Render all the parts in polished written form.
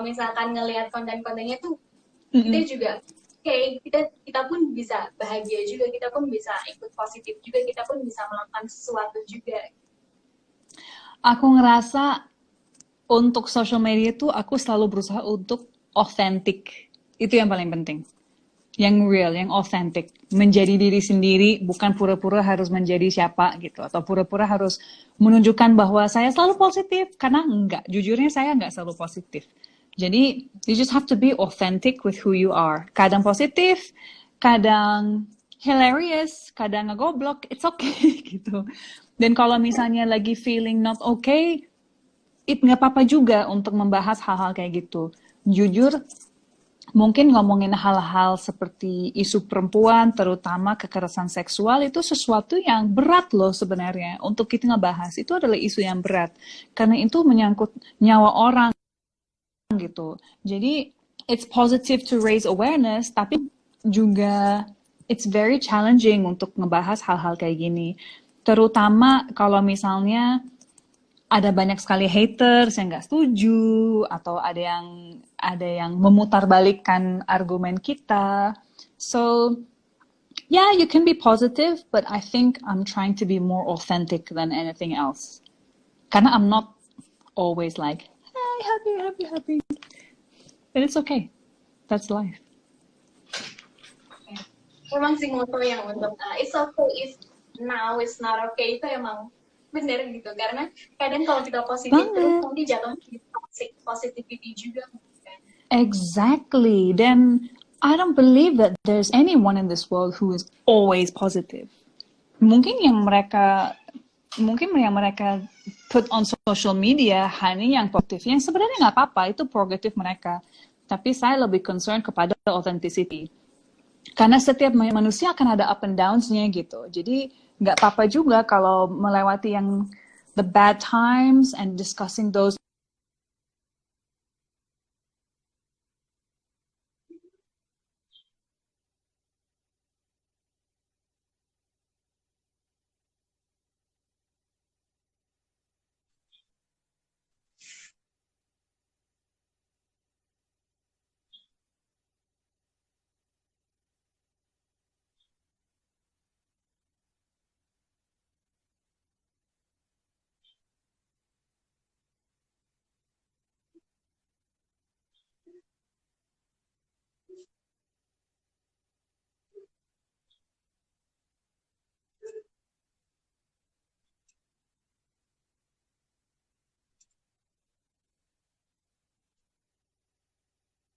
misalkan ngelihat konten-kontennya tuh kita juga kita pun bisa bahagia juga, kita pun bisa ikut positif juga, kita pun bisa melakukan sesuatu juga. Aku ngerasa untuk social media tuh aku selalu berusaha untuk authentic. Itu yang paling penting. Yang real, yang authentic. Menjadi diri sendiri, bukan pura-pura harus menjadi siapa gitu. Atau pura-pura harus menunjukkan bahwa saya selalu positif. Karena enggak, jujurnya saya enggak selalu positif. Jadi, you just have to be authentic with who you are. Kadang positif, kadang hilarious, kadang ngegoblok, it's okay gitu. Dan kalau misalnya lagi feeling not okay, nggak apa-apa juga untuk membahas hal-hal kayak gitu. Jujur, mungkin ngomongin hal-hal seperti isu perempuan, terutama kekerasan seksual, itu sesuatu yang berat loh sebenarnya. Untuk kita ngebahas, itu adalah isu yang berat. Karena itu menyangkut nyawa orang gitu. Jadi, it's positive to raise awareness, tapi juga it's very challenging untuk ngebahas hal-hal kayak gini. Terutama kalau misalnya ada banyak sekali haters yang nggak setuju atau ada yang memutarbalikkan argumen kita. So, yeah, you can be positive, but I think I'm trying to be more authentic than anything else. Karena I'm not always like, hey, happy. But it's okay. That's life. Emang sih moto yang untuk it's okay if now it's not okay itu emang bener gitu, karena kadang kalau kita positif terus nanti jatuhnya toxic positivity juga. Exactly. Then I don't believe that there's anyone in this world who is always positive. Mungkin yang mereka put on social media hanya yang positif, yang sebenarnya nggak apa-apa, itu prerogatif mereka. Tapi saya lebih concern kepada authenticity. Karena setiap manusia akan ada up and downs-nya gitu. Jadi nggak apa-apa juga kalau melewati yang the bad times and discussing those.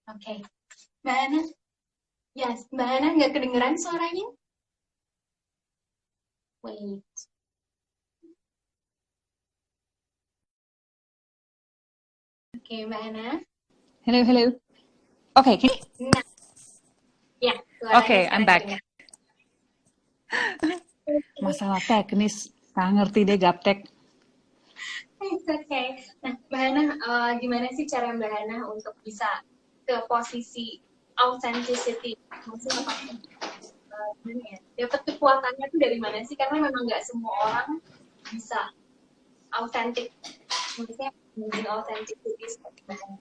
Oke. Mbak Hana? Yes, Mbak Hana nggak kedengeran suaranya? Wait. Oke, Mbak Hana. Hello. Okay, Nah, ya. Okay, I'm back. Masalah teknis, nggak ngerti deh gaptek. It's okay. Nah, Mbak Hana, gimana sih cara Mbak Hana untuk bisa ke posisi authenticity? Maksudnya apa? Dapat kekuatannya tuh dari mana sih? Karena memang nggak semua orang bisa authentic. Maksudnya menjadi authenticity seperti Mbak Hana.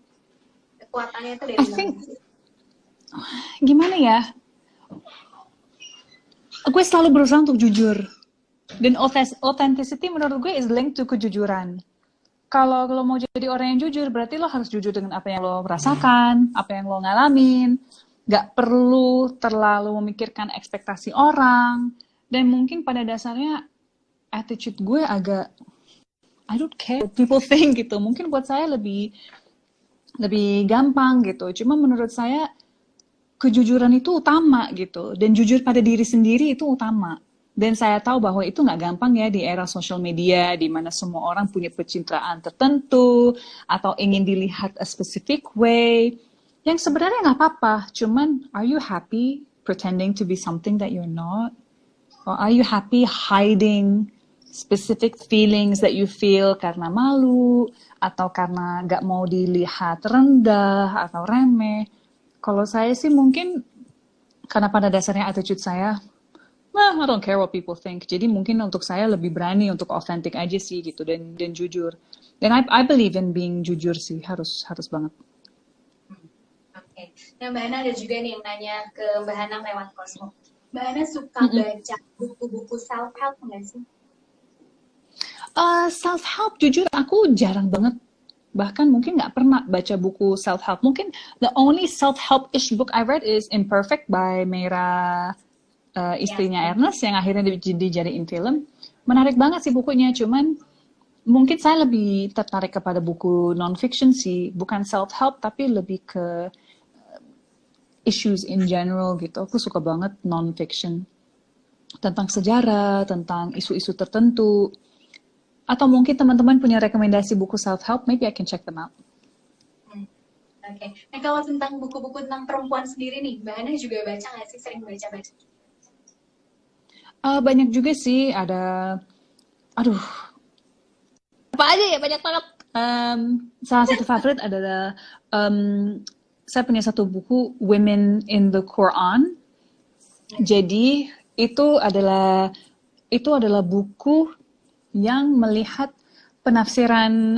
Kekuatannya tuh dari mana sih? Gimana ya? Gue selalu berusaha untuk jujur. Dan authenticity menurut gue is linked to kejujuran. Kalau lo mau jadi orang yang jujur, berarti lo harus jujur dengan apa yang lo rasakan, apa yang lo ngalamin. Gak perlu terlalu memikirkan ekspektasi orang. Dan mungkin pada dasarnya attitude gue agak I don't care what people think gitu. Mungkin buat saya lebih gampang gitu. Cuma menurut saya kejujuran itu utama gitu. Dan jujur pada diri sendiri itu utama. Dan saya tahu bahwa itu nggak gampang ya di era sosial media, di mana semua orang punya pencitraan tertentu, atau ingin dilihat a specific way, yang sebenarnya nggak apa-apa. Cuman, are you happy pretending to be something that you're not? Or are you happy hiding specific feelings that you feel karena malu, atau karena nggak mau dilihat rendah, atau remeh? Kalau saya sih mungkin, karena pada dasarnya attitude saya, I don't care what people think. Jadi mungkin untuk saya lebih berani untuk authentic aja sih gitu dan jujur. Dan I believe in being jujur sih, harus banget. Oke. Nah, Mbak Hana ada juga nih yang nanya ke Mbak Hana lewat Cosmo. Mbak Hana suka Mm-mm. baca buku-buku self-help nggak sih? Self help jujur aku jarang banget, bahkan mungkin nggak pernah baca buku self help. Mungkin the only self help ish book I read is Imperfect by Meira, Ya. istrinya Ernest yang akhirnya dijadiin film. Menarik banget sih bukunya, cuman mungkin saya lebih tertarik kepada buku non-fiction sih, bukan self-help tapi lebih ke issues in general gitu. Aku suka banget non-fiction tentang sejarah, tentang isu-isu tertentu. Atau mungkin teman-teman punya rekomendasi buku self-help, maybe I can check them out. Oke. Nah, kalau tentang buku-buku tentang perempuan sendiri nih, Mbak Hana juga baca nggak sih? Sering baca-baca? Banyak juga sih, ada, aduh, apa aja ya, banyak banget. Salah satu favorit adalah, saya punya satu buku, Women in the Quran. Jadi itu adalah buku yang melihat penafsiran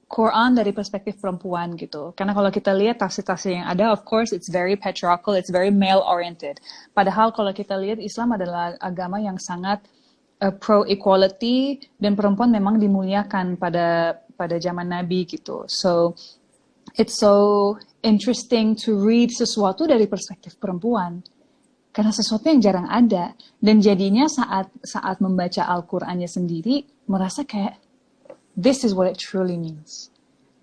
Quran dari perspektif perempuan gitu. Karena kalau kita lihat tafsir-tafsir yang ada, of course it's very patriarchal, it's very male oriented. Padahal kalau kita lihat Islam adalah agama yang sangat pro equality dan perempuan memang dimuliakan pada zaman Nabi gitu. So it's so interesting to read sesuatu dari perspektif perempuan. Karena sesuatu yang jarang ada. Dan jadinya saat membaca Al-Qur'annya sendiri, merasa kayak, this is what it truly means.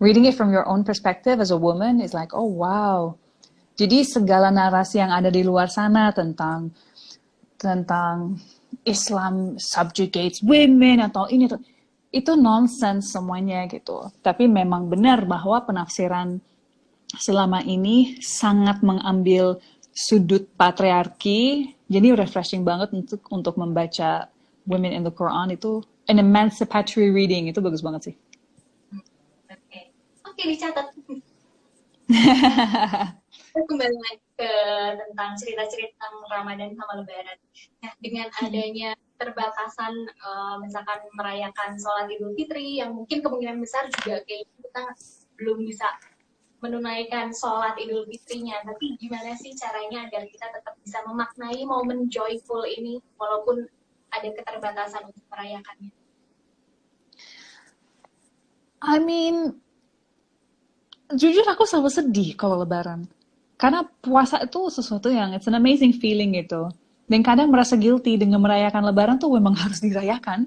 Reading it from your own perspective as a woman is like, oh wow. Jadi segala narasi yang ada di luar sana tentang Islam subjugates women atau ini tuh, itu nonsense semuanya gitu. Tapi memang benar bahwa penafsiran selama ini sangat mengambil sudut patriarki. Jadi refreshing banget untuk membaca Women in the Quran. Itu an emancipatory reading, itu bagus banget sih. Oke. Oke, dicatat. Kembali lagi ke tentang cerita-cerita tentang Ramadan sama Lebaran. Nah, dengan adanya keterbatasan misalkan merayakan sholat Idul Fitri yang mungkin kemungkinan besar juga kayak kita belum bisa menunaikan sholat Idul Fitrinya, tapi gimana sih caranya agar kita tetap bisa memaknai momen joyful ini walaupun ada keterbatasan untuk merayakannya? I mean, jujur aku selalu sedih kalau Lebaran. Karena puasa itu sesuatu yang it's an amazing feeling gitu. Dan kadang merasa guilty dengan merayakan Lebaran tuh memang harus dirayakan.